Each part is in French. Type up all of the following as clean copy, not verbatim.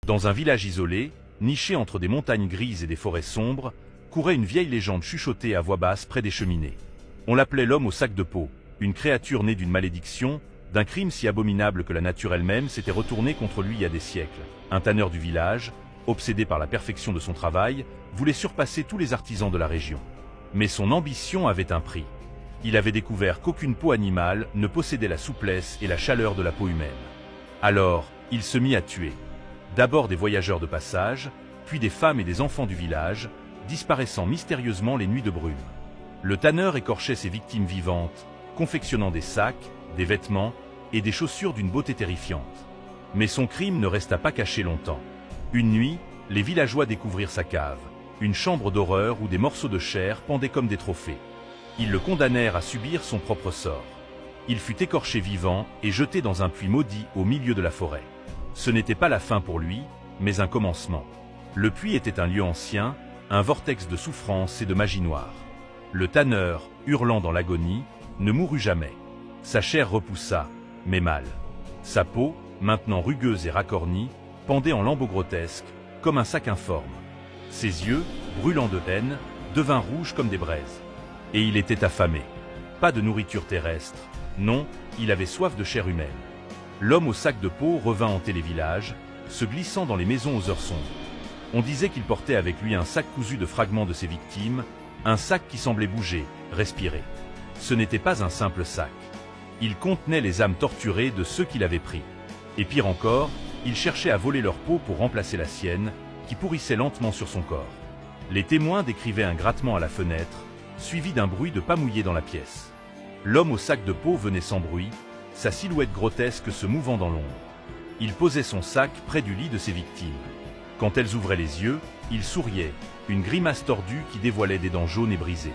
Dans un village isolé, niché entre des montagnes grises et des forêts sombres, courait une vieille légende chuchotée à voix basse près des cheminées. On l'appelait l'homme au sac de peau, une créature née d'une malédiction, d'un crime si abominable que la nature elle-même s'était retournée contre lui il y a des siècles. Un tanneur du village, obsédé par la perfection de son travail, voulait surpasser tous les artisans de la région. Mais son ambition avait un prix. Il avait découvert qu'aucune peau animale ne possédait la souplesse et la chaleur de la peau humaine. Alors, il se mit à tuer. D'abord des voyageurs de passage, puis des femmes et des enfants du village, disparaissant mystérieusement les nuits de brume. Le tanneur écorchait ses victimes vivantes, confectionnant des sacs, des vêtements et des chaussures d'une beauté terrifiante. Mais son crime ne resta pas caché longtemps. Une nuit, les villageois découvrirent sa cave, une chambre d'horreur où des morceaux de chair pendaient comme des trophées. Ils le condamnèrent à subir son propre sort. Il fut écorché vivant et jeté dans un puits maudit au milieu de la forêt. Ce n'était pas la fin pour lui, mais un commencement. Le puits était un lieu ancien, un vortex de souffrance et de magie noire. Le tanneur, hurlant dans l'agonie, ne mourut jamais. Sa chair repoussa, mais mal. Sa peau, maintenant rugueuse et racornie, pendait en lambeaux grotesques, comme un sac informe. Ses yeux, brûlants de haine, devinrent rouges comme des braises. Et il était affamé. Pas de nourriture terrestre, non, il avait soif de chair humaine. L'homme au sac de peau revint hanter les villages, se glissant dans les maisons aux heures sombres. On disait qu'il portait avec lui un sac cousu de fragments de ses victimes, un sac qui semblait bouger, respirer. Ce n'était pas un simple sac. Il contenait les âmes torturées de ceux qui l'avaient pris. Et pire encore, il cherchait à voler leur peau pour remplacer la sienne, qui pourrissait lentement sur son corps. Les témoins décrivaient un grattement à la fenêtre, suivi d'un bruit de pas mouillé dans la pièce. L'homme au sac de peau venait sans bruit, sa silhouette grotesque se mouvant dans l'ombre. Il posait son sac près du lit de ses victimes. Quand elles ouvraient les yeux, il souriait, une grimace tordue qui dévoilait des dents jaunes et brisées.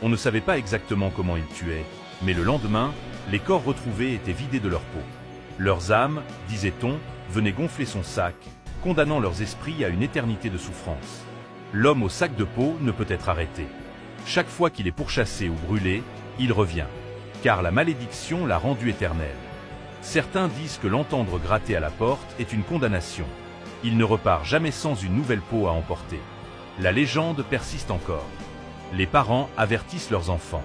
On ne savait pas exactement comment il tuait, mais le lendemain, les corps retrouvés étaient vidés de leur peau. Leurs âmes, disait-on, venaient gonfler son sac, condamnant leurs esprits à une éternité de souffrance. L'homme au sac de peau ne peut être arrêté. Chaque fois qu'il est pourchassé ou brûlé, il revient, car la malédiction l'a rendu éternel. Certains disent que l'entendre gratter à la porte est une condamnation. Il ne repart jamais sans une nouvelle peau à emporter. La légende persiste encore. Les parents avertissent leurs enfants.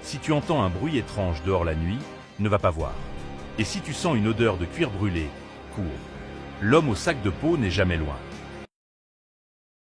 Si tu entends un bruit étrange dehors la nuit, ne va pas voir. Et si tu sens une odeur de cuir brûlé, cours. L'homme au sac de peau n'est jamais loin.